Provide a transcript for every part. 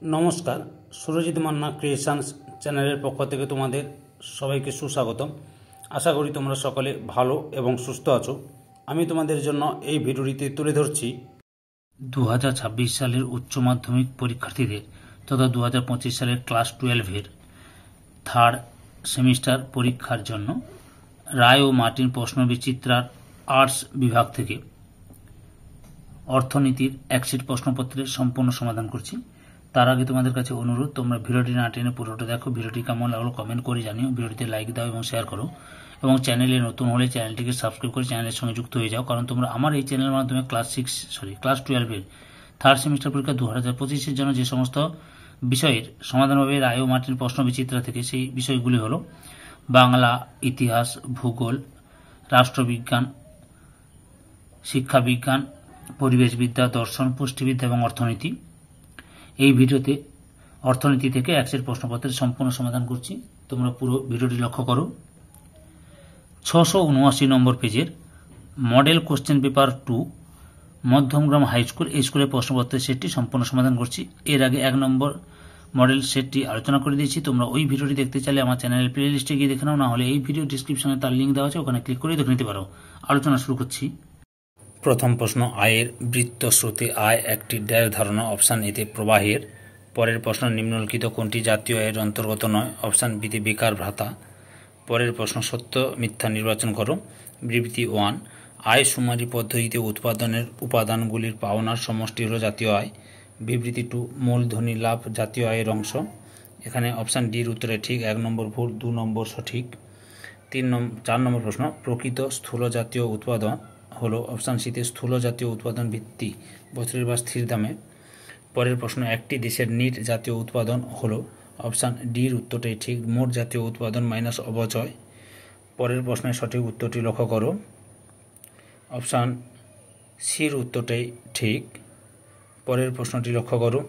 নমস্কার, সুরজিৎ মান্না ক্রিয়েশনস চ্যানেলের পক্ষ থেকে তোমাদের সবাইকে সুস্বাগতম। আশা করি তোমরা সকলে ভালো এবং সুস্থ আছো। আমি তোমাদের জন্য এই ভিডিওটিতে তুলে ধরছি 2026 সালের উচ্চ মাধ্যমিক পরীক্ষার্থীদের তথা 2025 সালের ক্লাস 12-এর থার্ড সেমিস্টার পরীক্ষার জন্য রায় ও মার্টিন প্রশ্নবিচিত্রার আর্টস বিভাগ থেকে অর্থনীতির একশিট প্রশ্নপত্রের সম্পূর্ণ সমাধান করছি। তার আগে তোমাদের কাছে অনুরোধ, তোমরা ভিডিওটি না টেনে পুরোটা দেখো। ভিডিওটি কেমন লাগলো কমেন্ট করে জানিও, ভিডিওটিতে লাইক দাও এবং শেয়ার করো, এবং চ্যানেলে নতুন হলে চ্যানেলটিকে সাবস্ক্রাইব করে চ্যানেলের সঙ্গে যুক্ত হয়ে যাও, কারণ তোমরা আমার এই চ্যানেলের মাধ্যমে ক্লাস 12-এর থার্ড সেমিস্টার পরীক্ষা 2025-এর জন্য যে সমস্ত বিষয়ের সমাধান হবে রায় ও মার্টিন প্রশ্নবিচিত্রা থেকে, সেই বিষয়গুলি হলো বাংলা, ইতিহাস, ভূগোল, রাষ্ট্রবিজ্ঞান, শিক্ষাবিজ্ঞান, পরিবেশবিদ্যা, দর্শন, পুষ্টিবিদ্যা এবং অর্থনীতি। এই ভিডিওতে অর্থনীতি থেকে একশিট প্রশ্নপত্রের সম্পূর্ণ সমাধান করছি। তোমরা পুরো ভিডিওটি লক্ষ্য করো। 679 নম্বর পেজের model question paper 2 Madhyamgram high school, এই স্কুলের প্রশ্নপত্রের সেটটি সম্পূর্ণ সমাধান করছি। এর আগে 1 নম্বর মডেল সেটটি আলোচনা করে দিয়েছি। তোমরা ওই ভিডিওটি দেখতে চাইলে আমার চ্যানেলের প্লে লিস্টে গিয়ে দেখে নাও, না হলে এই ভিডিও ডিসক্রিপশনে তার লিঙ্ক দেওয়া আছে, ওখানে ক্লিক করে দেখে নিতে পারো। আলোচনা শুরু করছি। প্রথম প্রশ্ন, আয়ের বৃত্ত স্রোতে আয় একটি ড্যাশ ধারণা। অপশান এতে প্রবাহের। পরের প্রশ্ন, নিম্নলিখিত কোনটি জাতীয় আয়ের অন্তর্গত নয়? অপশান বিতে বেকার ভাতা। পরের প্রশ্ন, সত্য মিথ্যা নির্বাচন করো। বিবৃতি 1, আয় শুমারি পদ্ধতিতে উৎপাদনের উপাদানগুলির পাওনার সমষ্টি হল জাতীয় আয়। বিবৃতি 2, মূলধনী লাভ জাতীয় আয়ের অংশ। এখানে অপশান ডির উত্তরে ঠিক, 1 নম্বর ভুল, 2 নম্বর সঠিক। 4 নম্বর প্রশ্ন, প্রকৃত স্থূল জাতীয় উৎপাদন হলো অপশান সিতে স্থূল জাতীয় উৎপাদন ভিত্তি বছরের বা স্থির দামে। পরের প্রশ্ন, একটি দেশের নিট জাতীয় উৎপাদন হলো অপশান ডির উত্তরটাই ঠিক, মোট জাতীয় উৎপাদন মাইনাস অপচয়। পরের প্রশ্নের সঠিক উত্তরটি লক্ষ্য করো। অপশান সির উত্তরটাই ঠিক। পরের প্রশ্নটি লক্ষ্য করো।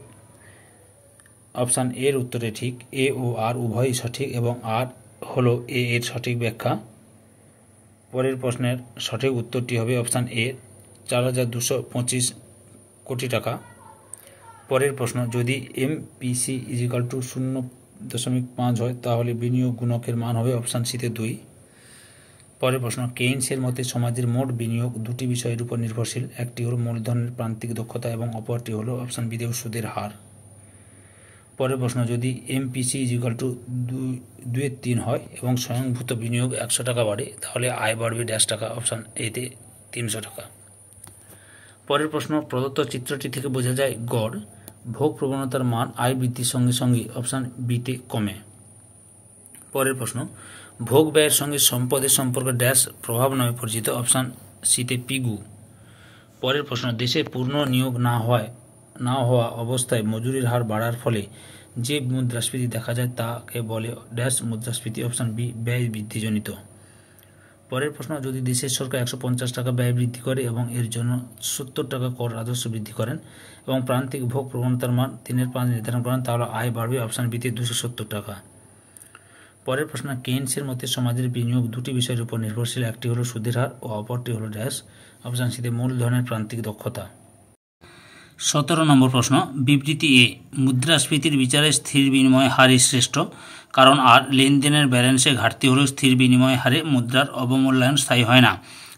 অপশান এর উত্তরে ঠিক, এ ও আর উভয়ই সঠিক এবং আর হলো এ এর সঠিক ব্যাখ্যা। পরের প্রশ্নের সঠিক উত্তরটি হবে অপশান এ, 4,225 কোটি টাকা। পরের প্রশ্ন, যদি MPC = 0.5 হয় তাহলে বিনিয়োগ গুণকের মান হবে অপশান সিতে 2। পরের প্রশ্ন, কেইনসের মতে সমাজের মোট বিনিয়োগ দুটি বিষয়ের উপর নির্ভরশীল, একটি হলো মূলধনের প্রান্তিক দক্ষতা এবং অপরটি হলো অপশান বিতে সুদের হার। পরের প্রশ্ন, যদি MPC = 2/3 হয় এবং স্বয়ংভূত বিনিয়োগ 100 টাকা বাড়ে তাহলে আয় বাড়বে ড্যাশ টাকা, অপশান এতে 300 টাকা। পরের প্রশ্ন, প্রদত্ত চিত্রটি থেকে বোঝা যায় গড় ভোগ প্রবণতার মান আয় বৃদ্ধির সঙ্গে সঙ্গে অপশান বিতে কমে। পরের প্রশ্ন, ভোগ ব্যয়ের সঙ্গে সম্পদের সম্পর্ক ড্যাশ প্রভাব নামে পরিচিত, অপশান সিতে পিগু। পরের প্রশ্ন, দেশে পূর্ণ নিয়োগ না হওয়া অবস্থায় মজুরির হার বাড়ার ফলে যে মুদ্রাস্ফীতি দেখা যায় তাকে বলে ড্যাশ মুদ্রাস্ফীতি, অপশান বি ব্যয় বৃদ্ধিজনিত। পরের প্রশ্ন, যদি দেশের সরকার 150 টাকা ব্যয় বৃদ্ধি করে এবং এর জন্য 70 টাকা কর রাজস্ব বৃদ্ধি করেন এবং প্রান্তিক ভোগ প্রবণতার মান 3/5 নির্ধারণ করেন তাহলে আয় বাড়বে অপশান বিতে 270 টাকা। পরের প্রশ্ন, কেইনসের মতে সমাজের বিনিয়োগ দুটি বিষয়ের উপর নির্ভরশীল, একটি হলো সুদের হার ও অপরটি হলো ড্যাশ, অপশান সিতে মূলধনের প্রান্তিক দক্ষতা। 17 নম্বর প্রশ্ন, বিবৃতি এ, মুদ্রাস্ফীতির বিচারে স্থির বিনিময় হারই শ্রেষ্ঠ, কারণ আর লেনদেনের ব্যালেন্সে ঘাটতি হলেও স্থির বিনিময় হারে মুদ্রার অবমূল্যায়ন স্থায়ী হয় না।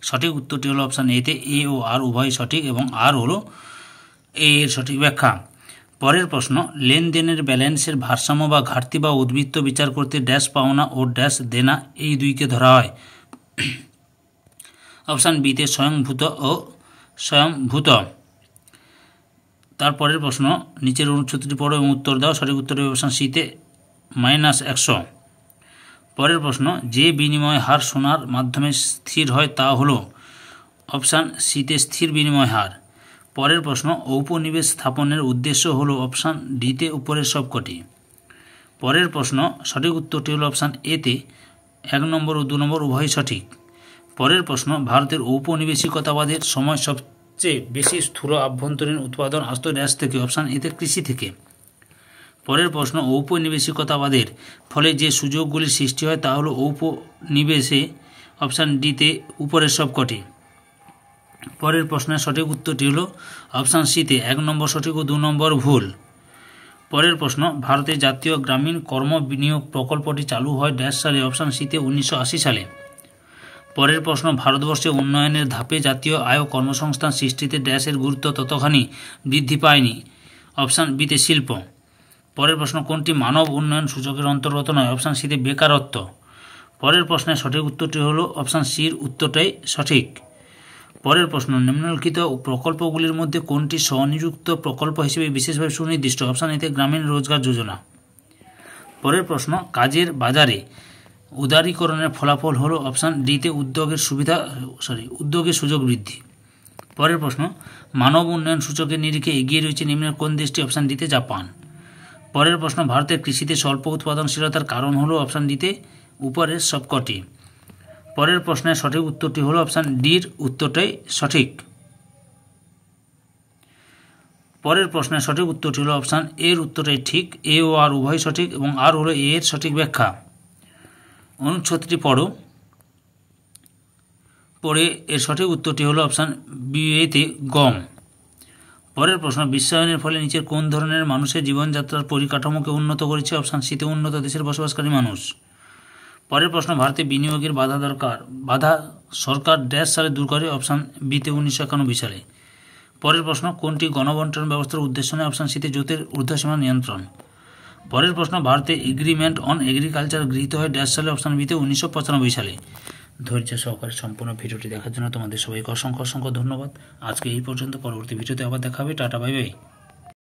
সঠিক উত্তরটি হলো অপশান এতে এ ও আর উভয়ই সঠিক এবং আর হলো এ এর সঠিক ব্যাখ্যা। পরের প্রশ্ন, লেনদেনের ব্যালেন্সের ভারসাম্য বা ঘাটতি বা উদ্বৃত্ত বিচার করতে ড্যাশ পাওনা ও ড্যাশ দেনা এই দুইকে ধরা হয়, অপশান বিতে স্বয়ংভূত ও স্বয়ংভূত। তারপরের প্রশ্ন, নিচের অনুচ্ছেদটি পড়ো এবং উত্তর দাও। সঠিক উত্তর হবে অপশান সিতে -100। পরের প্রশ্ন, যে বিনিময় হার সোনার মাধ্যমে স্থির হয় তা হলো অপশান সিতে স্থির বিনিময় হার। পরের প্রশ্ন, ঔপনিবেশ স্থাপনের উদ্দেশ্য হলো অপশান ডিতে উপরের সবকটি। পরের প্রশ্ন, সঠিক উত্তরটি হলো অপশান এতে 1 নম্বর ও 2 নম্বর উভয়ই সঠিক। পরের প্রশ্ন, ভারতের ঔপনিবেশিকতাবাদের সময় সবচেয়ে বেশি স্থূল আভ্যন্তরীণ উৎপাদন আসত ড্যাশ থেকে, অপশান এতে কৃষি থেকে। পরের প্রশ্ন, ঔপনিবেশিকতাবাদের ফলে যে সুযোগগুলির সৃষ্টি হয় তা হলো ঔপনিবেশে, অপশান ডিতে উপরের সবকটি। পরের প্রশ্নের সঠিক উত্তরটি হলো অপশান সিতে 1 নম্বর সঠিক ও 2 নম্বর ভুল। পরের প্রশ্ন, ভারতে জাতীয় গ্রামীণ কর্ম বিনিয়োগ প্রকল্পটি চালু হয় ড্যাশ সালে? অপশান সিতে 1980 সালে। পরের প্রশ্ন, ভারতবর্ষে উন্নয়নের ধাপে জাতীয় আয় ও কর্মসংস্থান সৃষ্টিতে ড্যাশের গুরুত্ব ততখানি বৃদ্ধি পায়নি? অপশান বিতে শিল্প। পরের প্রশ্ন, কোনটি মানব উন্নয়ন সূচকের অন্তর্গত নয়? অপশান সিতে বেকারত্ব। পরের প্রশ্নের সঠিক উত্তরটি হল অপশান সির উত্তরটাই সঠিক। পরের প্রশ্ন, নিম্নলিখিত প্রকল্পগুলির মধ্যে কোনটি স্বনিযুক্ত প্রকল্প হিসেবে বিশেষভাবে সুনির্দিষ্ট? অপশান এতে গ্রামীণ রোজগার যোজনা। পরের প্রশ্ন, কাজের বাজারে উদারীকরণের ফলাফল হলো? অপশান ডিতে উদ্যোগের সুযোগ বৃদ্ধি। পরের প্রশ্ন, মানব উন্নয়ন সূচকের নিরিখে এগিয়ে রয়েছে নিম্নের কোন দেশটি? অপশান ডিতে জাপান। পরের প্রশ্ন, ভারতের কৃষিতে স্বল্প উৎপাদনশীলতার কারণ হলো? অপশান ডিতে উপরের সবকটি। পরের প্রশ্নের সঠিক উত্তরটি হলো অপশান ডির উত্তরটাই সঠিক। পরের প্রশ্নের সঠিক উত্তরটি হলো অপশান এর উত্তরটাই ঠিক। এ ও আর উভয় সঠিক এবং আর হলো এ এর সঠিক ব্যাখ্যা। অনুচ্ছেদটি পড়ে এর সঠিক উত্তরটি হলো অপশান বি এতে গম। পরের প্রশ্ন, বিশ্বায়নের ফলে নিচের কোন ধরনের মানুষের জীবনযাত্রার পরিকাঠামোকে উন্নত করেছে? অপশান সিতে উন্নত দেশের বসবাসকারী মানুষ। পরের প্রশ্ন, ভারতে বিনিয়োগের বাধা সরকার ড্যাশ সালে দূর করে? অপশান বিতে 1991 সালে। পরের প্রশ্ন, কোনটি গণবন্টন ব্যবস্থার উদ্দেশ্য নয়? অপশান সিতে জোটের ঊর্ধ্বসীমা নিয়ন্ত্রণ। পরের প্রশ্ন, ভারতে এগ্রিমেন্ট অন এগ্রিকালচার গৃহীত হয় ড্যাশ সালে? অপশান বিতে 1995 সালে। ধৈর্য সহকারে সম্পূর্ণ ভিডিওটি দেখার জন্য তোমাদের সবাইকে অসংখ্য ধন্যবাদ। আজকে এই পর্যন্ত, পরবর্তী ভিডিওতে আবার দেখা হবে। Tata, bye bye.